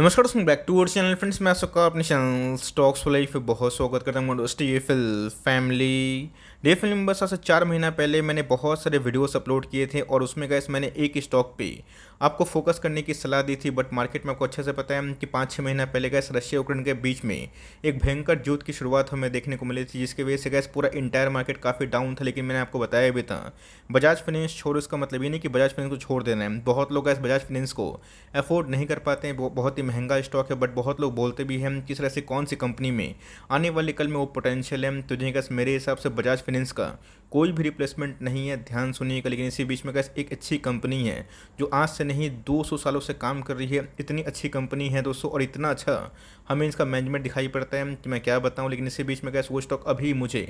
नमस्कार दोस्तों, back to our channel friends. मैं सबका अपने चैनल स्टॉक्स फॉर लाइफ पे बहुत स्वागत करता हूँ। दोस्तों डीएफएल फैमिली डीएफएल में बस आज से 4 महीना पहले मैंने बहुत सारे वीडियोस अपलोड किए थे और उसमें गैस मैंने एक स्टॉक पे आपको फोकस करने की सलाह दी थी। बट मार्केट में आपको अच्छे से पता है कि 5-6 महीना पहले गैस रशिया यूक्रेन के बीच में एक भयंकर युद्ध की शुरुआत हमें देखने को मिली थी, जिसकी वजह से गैस पूरा इंटायर मार्केट काफ़ी डाउन था। लेकिन मैंने आपको बताया भी था बजाज फाइनेंस छोड़ो, इसका मतलब ये नहीं कि बजाज फाइनेंस को छोड़ देना है। बहुत लोग गैस बजाज फाइनेंस को अफोर्ड नहीं कर पाते हैं, वो बहुत ही महंगा स्टॉक है। बट बहुत लोग बोलते भी हैं किस तरह से कौन सी कंपनी में आने वाले कल में वो पोटेंशियल है। तो जिनका मेरे हिसाब से बजाज फाइनेंस का कोई भी रिप्लेसमेंट नहीं है, ध्यान सुनिएगा। लेकिन इसी बीच में गैस एक अच्छी कंपनी है जो आज से नहीं 200 सालों से काम कर रही है। इतनी अच्छी कंपनी है दोस्तों, और इतना अच्छा हमें इसका मैनेजमेंट दिखाई पड़ता है कि मैं क्या बताऊं। लेकिन इसी बीच में गैस वो स्टॉक अभी मुझे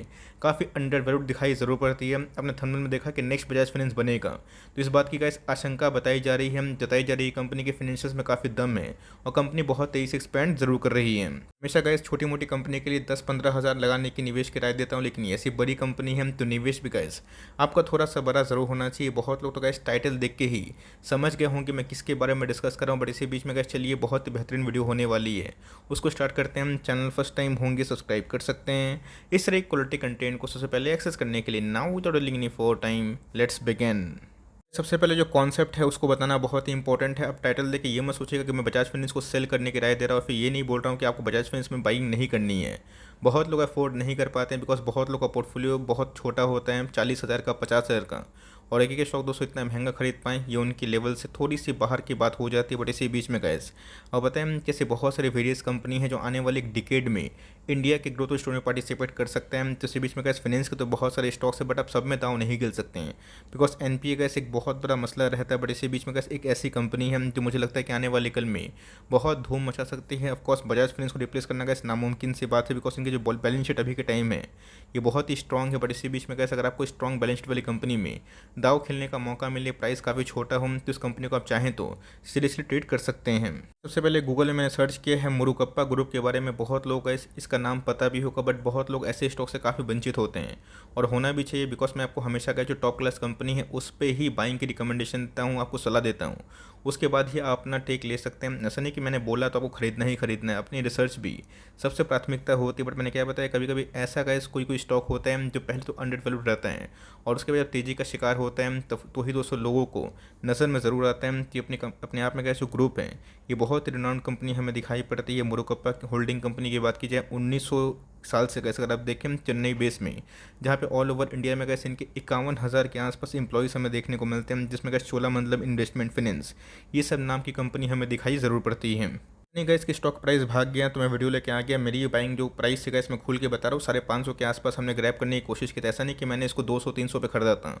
काफ़ी अंडर वैल्यूड दिखाई ज़रूर पड़ती है। अपने थंबनेल में देखा कि नेक्स्ट बजाज फाइनेंस बनेगा, तो इस बात की गैस आशंका बताई जा रही है, जताई जा रही है। कंपनी के फाइनेंशियल्स में काफ़ी दम है और कंपनी बहुत तेज़ी से एक्सपेंड जरूर कर रही है। हमेशा गैस छोटी मोटी कंपनी के लिए 10-15 हज़ार लगाने की निवेश की राय देता हूँ, लेकिन ऐसी बड़ी कंपनी है तो निवेश भी गैस आपका थोड़ा सा बड़ा ज़रूर होना चाहिए। बहुत लोग तो गैस टाइटल देख के ही समझ गए हों कि मैं किसके बारे में डिस्कस कर रहा हूँ। बट इसी बीच में गैस चलिए बहुत ही बेहतरीन वीडियो होने वाली है, उसको स्टार्ट करते हैं। चैनल फर्स्ट टाइम होंगे सब्सक्राइब कर सकते हैं इस तरह क्वालिटी कंटेंट को सबसे पहले एक्सेस करने के लिए। Now without delaying any for time, let's begin. सबसे पहले जो कॉन्सेप्ट है उसको बताना बहुत ही इंपॉर्टेंट है। अब टाइटल देके ये मत सोचिएगा कि मैं बजाज फाइनेंस को सेल करने की राय दे रहा हूँ, फिर ये नहीं बोल रहा हूँ कि आपको बजाज फाइनेंस में बाइंग नहीं करनी है। बहुत लोग अफोर्ड नहीं कर पाते हैं बिकॉज बहुत लोग का पोर्टफोलियो बहुत छोटा होता है, 40,000 का, 50,000 का। और एक स्टॉक दोस्तों इतना महंगा खरीद पाएँ ये उनकी लेवल से थोड़ी सी बाहर की बात हो जाती है। बट इसी बीच में गैस और बताएं कैसे बहुत सारे वेरियस कंपनी है जो आने वाले एक डिकेड में इंडिया के ग्रोथ स्टोरी में पार्टिसिपेट कर सकते हैं। तो इसी बीच में गैस फाइनेंस के तो बहुत सारे स्टॉक्स है, बट आप सब में दाव नहीं गिल सकते हैं बिकॉज एनपीए गैस एक बहुत बड़ा मसला रहता है। बट इसी बीच में गैस एक ऐसी कंपनी है जो मुझे लगता है कि आने वाले कल में बहुत धूम मचा सकती है। ऑफकोर्स बजाज फाइनेंस को रिप्लेस करना गैस नामुमकिन सी बात है बिकॉज इनकी जो बैलेंस शीट अभी के टाइम है ये बहुत ही स्ट्रॉन्ग है। बट इसी बीच में गैस अगर आपको स्ट्रॉन्ग बैलेंस शीट वाली कंपनी में दाव खेलने का मौका मिले, प्राइस काफ़ी छोटा हो, तो इस कंपनी को आप चाहें तो सीरियसली ट्रेड कर सकते हैं। सबसे पहले गूगल में मैंने सर्च किया है मुरुगप्पा ग्रुप के बारे में। बहुत लोग इसका नाम पता भी होगा, बट बहुत लोग ऐसे स्टॉक से काफ़ी वंचित होते हैं और होना भी चाहिए बिकॉज मैं आपको हमेशा का जो टॉप क्लास कंपनी है उस पर ही बाइंग की रिकमेंडेशन देता हूँ, आपको सलाह देता हूँ। उसके बाद ही आप अपना टेक ले सकते हैं। ऐसा नहीं कि मैंने बोला तो आपको खरीदना ही खरीदना है, अपनी रिसर्च भी सबसे प्राथमिकता होती है। बट मैंने क्या बताया, कभी कभी ऐसा गैस कोई कोई स्टॉक होता है जो पहले तो अंडर वैल्यूड रहता है और उसके बाद तेज़ी का शिकार होता है, तो ही दोस्तों लोगों को नज़र में ज़रूर आता है कि अपने आप में गैस जो ग्रुप है ये बहुत ही रिनाउंड कंपनी हमें दिखाई पड़ती है। मुरुगप्पा होल्डिंग कंपनी की बात की जाए 1900 साल से गैस अगर आप देखें चेन्नई बेस में, जहाँ पे ऑल ओवर इंडिया में गैस इनके 51,000 के आसपास एम्प्लॉयज़ हमें देखने को मिलते हैं, जिसमें गैस चोलामंडलम इन्वेस्टमेंट फाइनेंस ये सब नाम की कंपनी हमें दिखाई ज़रूर पड़ती है। नहीं गैस की स्टॉक प्राइस भाग गया तो मैं वीडियो लेके आ गया। मेरी बाइंग जो प्राइस है गैस मैं खुल के बता रहा हूँ, 550 के आसपास हमने ग्रैब करने की कोशिश की थी। ऐसा नहीं कि मैंने इसको 200-300 पे खरीदा था।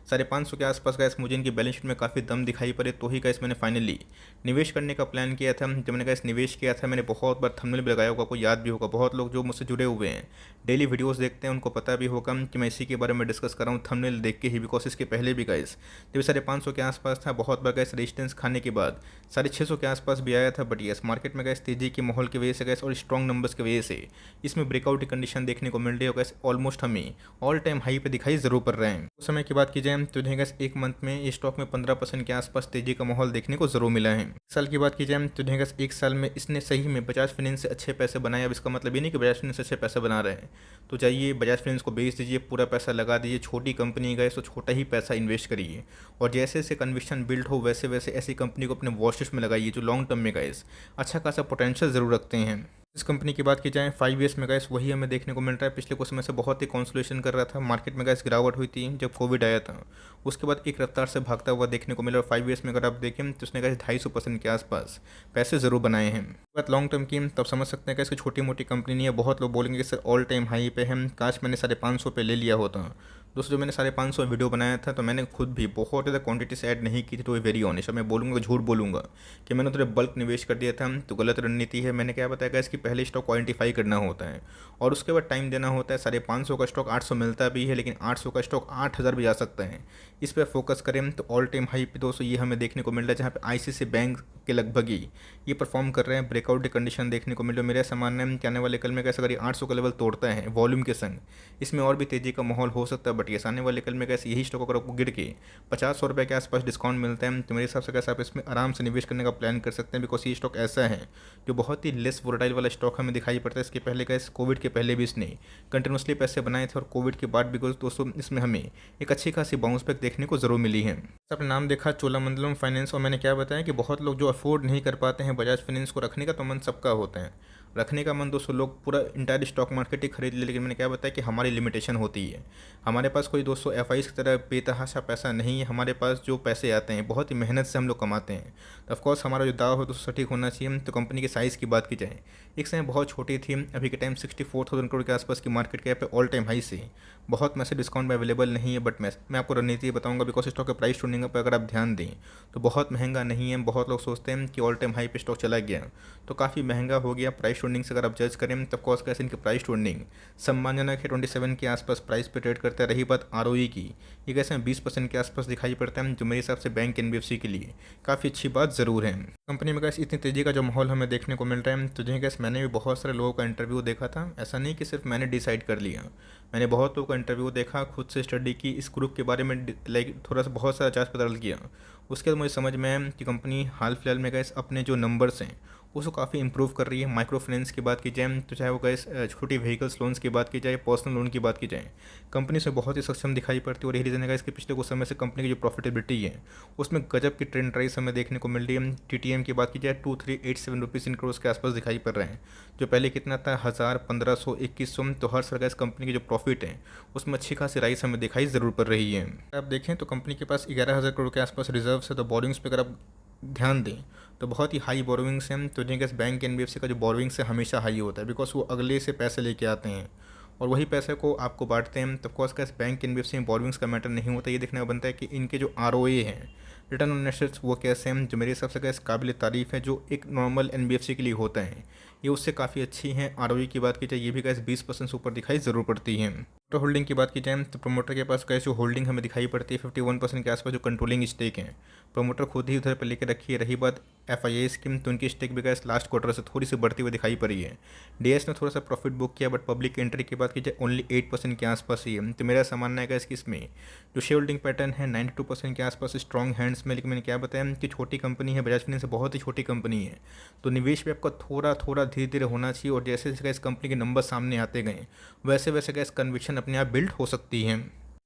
550 के आसपास गैस मुझे इनकी बैलेंस शीट में काफ़ी दम दिखाई पड़े, तो ही गैस मैंने फाइनली निवेश करने का प्लान किया था। जब मैंने गैस निवेश किया था मैंने बहुत बार थंबनेल भी लगाया होगा, आपको याद भी होगा। बहुत लोग जो मुझसे जुड़े हुए हैं, डेली वीडियोज़ देखते हैं, उनको पता भी होगा कि मैं इसी के बारे में डिस्कस कर रहा हूँ थंबनेल देख के ही। बिकॉज इसके पहले भी गैस जब 550 के आसपास था बहुत बार गैस रेजिस्टेंस खाने के बाद 650 के आसपास भी आया था। बट यस मार्केट में गैस तेजी की माहौल की वजह से गैस और स्ट्रॉन्ग नंबर्स की वजह से इसमें ब्रेकआउट की कंडीशन देखने को मिल रही है। गैस ऑलमोस्ट हमें ऑल टाइम हाई पे दिखाई जरूर पड़ रहे हैं। उस समय की बात की जाए तो गैस एक मंथ में ये स्टॉक में 15% के आसपास तेजी का माहौल देखने को जरूर मिला है। साल की बात की जाए तो गैस एक साल में इसने सही में बजाज फाइनेंस से अच्छे पैसे बनाए। अब इसका मतलब ये नहीं कि बजाज फाइनेंस से अच्छे पैसे बना रहे हैं तो चाहिए बजाज फाइनेंस को बेच दीजिए, पूरा पैसा लगा दीजिए। छोटी कंपनी गए तो छोटा ही पैसा इन्वेस्ट करिए और जैसे जैसे कन्विक्शन बिल्ड हो वैसे वैसे ऐसी कंपनी को अपने वॉच लिस्ट में लगाइए जो लॉन्ग टर्म में गैस अच्छा खासा पोटेंशियल जरूर रखते हैं। इस कंपनी की बात की जाए 5 ईयर्स में गैस वही हमें देखने को मिल रहा है। पिछले कुछ समय से बहुत ही कॉन्सोलेशन कर रहा था, मार्केट में गैस गिरावट हुई थी जब कोविड आया था, उसके बाद एक रफ्तार से भागता हुआ देखने को मिला। और 5 ईयर्स में अगर आप देखें तो उसने गैस 250% के आसपास पैसे ज़रूर बनाए हैं। बात लॉन्ग टर्म की तब समझ सकते हैं कि इसकी छोटी मोटी कंपनी नहीं है। बहुत लोग बोलेंगे कि सर ऑल टाइम हाई पे है, काश मैंने 550 पे ले लिया होता। दोस्तों जो मैंने 550 वीडियो बनाया था तो मैंने खुद भी बहुत ज़्यादा क्वांटिटी से ऐड नहीं की थी, तो वेरी ऑनेस्ट मैं बोलूँगा, झूठ बोलूँगा कि मैंने थोड़े बल्क निवेश कर दिया था, तो गलत रणनीति है। मैंने क्या बताया इसकी पहले स्टॉक आइडेंटिफाई करना होता है और उसके बाद टाइम देना होता है। 550 का स्टॉक 800 मिलता भी है, लेकिन 800 का स्टॉक 8,000 भी जा सकता है। इस पर फोकस करें तो ऑल टाइम हाई पे दोस्तों ये हमें देखने को मिल रहा है, जहाँ पे आईसीआईसी बैंक के लगभग ही ये परफॉर्म कर रहे हैं। ब्रेकआउट की कंडीशन देखने को मिल रहा है। मेरा सामान्य है कि आने वाले कल में कैसे अगर ये 800 का लेवल तोड़ता है वॉल्यूम के संग, इसमें और भी तेज़ी का माहौल हो सकता है। बट बट ये आने वाले कल में कैसे यही स्टॉक अगर आपको गिर के 50-100 रुपये के आसपास डिस्काउंट मिलता है तो मेरे हिसाब से कैसे आप इसमें आराम से निवेश करने का प्लान कर सकते हैं, बिकॉज ये स्टॉक ऐसा है जो बहुत ही लेस वोलेटाइल वाला स्टॉक हमें दिखाई पड़ता है। इसके पहले कैसे कोविड के पहले भी इसने कंटिन्यूसली पैसे बनाए थे और कोविड के बाद भी दोस्तों इसमें हमें एक अच्छी खासी बाउंस बैक देखने को ज़रूर मिली है। आपने नाम देखा चोलामंडलम फाइनेंस, और मैंने क्या बताया कि बहुत लोग जो अफोर्ड नहीं कर पाते हैं बजाज फाइनेंस को रखने का, तो मन सबका होता है रखने का मन। दोस्तों लोग पूरा इंटायर स्टॉक मार्केट ही खरीद ले, लेकिन मैंने क्या बताया कि हमारी लिमिटेशन होती है। हमारे पास कोई दोस्तों एफआईज की तरह बेतहाशा पैसा नहीं है। हमारे पास जो पैसे आते हैं बहुत ही मेहनत से हम लोग कमाते हैं। तो ऑफकोर्स हमारा जो दाव है दोस्तों सटीक होना चाहिए। तो कंपनी की साइज़ की बात की जाए, एक समय बहुत छोटी थी, अभी के टाइम 64,000 करोड़ के आसपास की मार्केट कैप है, ऑल टाइम हाई से बहुत मैसेज डिस्काउंट में अवेलेबल नहीं है। बट मैं आपको रणनीति बताऊंगा, बिकॉज स्टॉक के प्राइस ट्रेंडिंग पर अगर आप ध्यान दें तो बहुत महंगा नहीं है। बहुत लोग सोचते हैं कि ऑल टाइम हाई पे स्टॉक चला गया तो काफ़ी महंगा हो गया। प्राइस ट्रेंडिंग से अगर आप जज करें तब कॉस्ट कैसे इनकी प्राइस ट्रेंडिंग सम्मानजनक है, 27 के आसपास प्राइस पे ट्रेड करता है। रही बात आरओई की, ये कैसे 20% के आसपास दिखाई पड़ता है, जो मेरे हिसाब से बैंक एनबीएफसी के लिए काफ़ी अच्छी बात ज़रूर है। कंपनी में कैसे इतनी तेज़ी का जो माहौल हमें देखने को मिल रहा है, तो जहाँ कैसे मैंने भी बहुत सारे लोगों का इंटरव्यू देखा था। ऐसा नहीं कि सिर्फ मैंने डिसाइड कर लिया, मैंने बहुत लोगों का इंटरव्यू देखा, खुद से स्टडी की, इस ग्रुप के बारे में लाइक थोड़ा सा बहुत सारा जांच पड़ताल किया। उसके बाद मुझे समझ में आया कि कंपनी हाल फिलहाल में गैस अपने जो नंबर्स हैं उसको काफ़ी इंप्रूव कर रही है। माइक्रो फाइनेंस की बात की जाए तो चाहे वो गैस छोटी व्हीकल्स लोन्स की बात की जाए, पर्सनल लोन की बात की जाए, कंपनी से बहुत ही सक्षम दिखाई पड़ती है। और यही रीज़न है इसके पिछले कुछ समय से कंपनी की जो प्रॉफिटेबिलिटी है उसमें गजब की ट्रेंड राइज हमें देखने को मिल रही है। टीटीएम की बात की जाए 2387 रुपीज़ इन करोड़ के आसपास दिखाई पड़ रहे हैं, जो पहले कितना था 1000, 1500, 2100। तो हर साल गैस कंपनी की जो प्रॉफिट है उसमें अच्छी खासी राइज हमें दिखाई ज़रूर पड़ रही है। आप देखें तो कंपनी के पास 11,000 करोड़ के आसपास रिजर्व है। तो बोरिंग्स पे अगर आप ध्यान दें तो बहुत ही हाई बोरोविंग्स हैं। तो जिनके बैंक एनबीएफसी का जो बोरोविंग्स है हमेशा हाई होता है, बिकॉज वो अगले से पैसे लेके आते हैं और वही पैसे को आपको बांटते हैं। तो ऑफकोर्स कैसे बैंक एनबीएफसी में बोरोविंग्स का मैटर नहीं होता। ये देखने का बनता है कि इनके जो आरओए हैं, रिटर्न ऑन एसेट्स, वो कैसे हैं, जो मेरे हिसाब से कैसे काबिल तारीफ़ है, जो एक नॉर्मल एनबीएफसी के लिए होता है, ये उससे काफ़ी अच्छी हैं। आरओई की बात की जाए ये भी कैसे 20% से ऊपर दिखाई ज़रूर पड़ती है। प्रमोटर होल्डिंग की बात की जाए तो प्रमोटर के पास कैसे होल्डिंग हमें दिखाई पड़ती है 51% के आसपास, जो कंट्रोलिंग स्टेक है प्रमोटर खुद ही उधर पर लेकर रखी है। रही बात एफआईए स्कीम, तो उनकी स्टेक भी कैसे लास्ट क्वार्टर से थोड़ी सी बढ़ती हुई दिखाई पड़ी है। डीएस ने थोड़ा सा प्रॉफिट बुक किया, बट पब्लिक एंट्री की बात की जाए ओनली 8% के आसपास ही है। तो मेरा ऐसा मानना है कि इसमें जो शेयर होल्डिंग पैटर्न है 92% के आसपास स्ट्रॉन्ग हैंड्स में। लेकिन मैंने क्या बताया कि छोटी कंपनी है, बजाज फाइनेंस बहुत ही छोटी कंपनी है, तो निवेश भी आपका थोड़ा थोड़ा धीरे धीरे होना चाहिए। और जैसे जैसे इस कंपनी के नंबर सामने आते गए वैसे वैसे गैस कन्विक्शन अपने आप बिल्ड हो सकती है।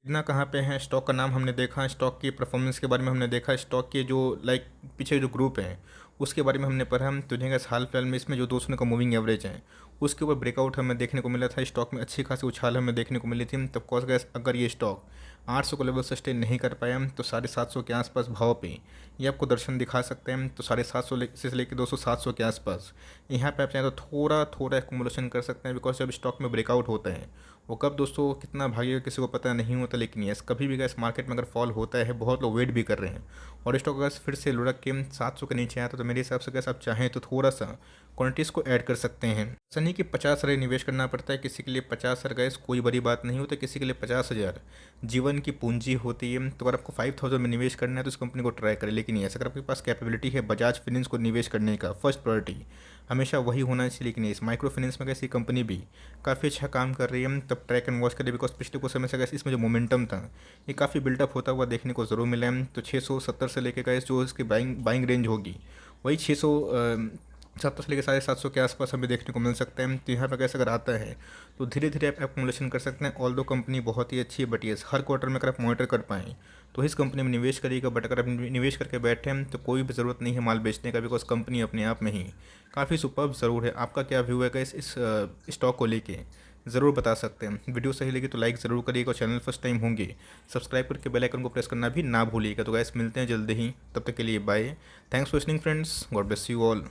इतना कहाँ पे है, स्टॉक का नाम हमने देखा, स्टॉक की परफॉर्मेंस के बारे में हमने देखा, स्टॉक के जो लाइक पीछे जो ग्रुप हैं उसके बारे में हमने पढ़ा। हम तुझे हाल फिलहाल में इसमें जो 200 का मूविंग एवरेज है उसके ऊपर ब्रेकआउट हमें देखने को मिला था। स्टॉक में अच्छी खासी उछाल हमें देखने को मिली थी। तब कॉस गैस अगर ये स्टॉक 800 को लेवल सस्टेन नहीं कर पाया तो 750 के आसपास भाव पे ये आपको दर्शन दिखा सकते हैं। तो 750 से लेकर 200-700 के आसपास यहाँ पे आप चाहें तो थोड़ा थोड़ा एक्मुलेशन कर सकते हैं, बिकॉज जब स्टॉक में ब्रेकआउट होता है वो कब दोस्तों कितना भागेगा किसी को पता नहीं होता। लेकिन यस कभी भी गैस मार्केट में अगर फॉल होता है, बहुत लोग वेट भी कर रहे हैं और स्टॉक अगर फिर से लुढ़क के 700 के नीचे आता तो मेरे हिसाब से गैस आप चाहें तो थोड़ा सा क्वांटिटीज़ को ऐड कर सकते हैं। ऐसा नहीं कि 50,000 निवेश करना पड़ता है, किसी के लिए 50,000 गैस कोई बड़ी बात नहीं होती, किसी के लिए 50,000 जीवन की पूंजी होती है। तो अगर आपको 5,000 में निवेश करना है तो इस कंपनी को ट्राई करें। लेकिन यस अगर आपके पास कैपेबिलिटी है बजाज फाइनेंस को निवेश करने का, फर्स्ट प्रायोरिटी हमेशा वही होना चाहिए। लेकिन इस माइक्रो फाइनेंस में कैसी कंपनी भी काफ़ी अच्छा काम कर रही है, तब ट्रैक एंड वॉच करें, बिकॉज पिछले कुछ समय से गैस इसमें जो मोमेंटम था ये काफ़ी बिल्डअप होता हुआ देखने को ज़रूर मिला है। तो 670 से लेकर गैस जो इसकी बाइंग रेंज होगी वही 670 से लेकर 750 के आसपास हमें देखने को मिल सकता है। तो यहाँ पर कैसे अगर आता है तो धीरे धीरे आप एक्मुलेशन कर सकते हैं। ऑल दो कंपनी बहुत ही अच्छी है, बट यस हर क्वार्टर में अगर आप मॉनिटर कर पाएँ तो इस कंपनी में निवेश करिएगा। बट अगर आप निवेश करके बैठे हैं तो कोई भी ज़रूरत नहीं है माल बेचने का, बिकॉज कंपनी अपने आप में ही काफ़ी सुपर्ब ज़रूर है। आपका क्या व्यू है इस स्टॉक को लेके ज़रूर बता सकते हैं। वीडियो सही लगी तो लाइक ज़रूर करिएगा और चैनल फर्स्ट टाइम होंगे सब्सक्राइब करके बेल आइकन को प्रेस करना भी ना भूलिएगा। तो गाइस मिलते हैं जल्दी ही, तब तक के लिए bye. Thanks for listening friends, God bless you all.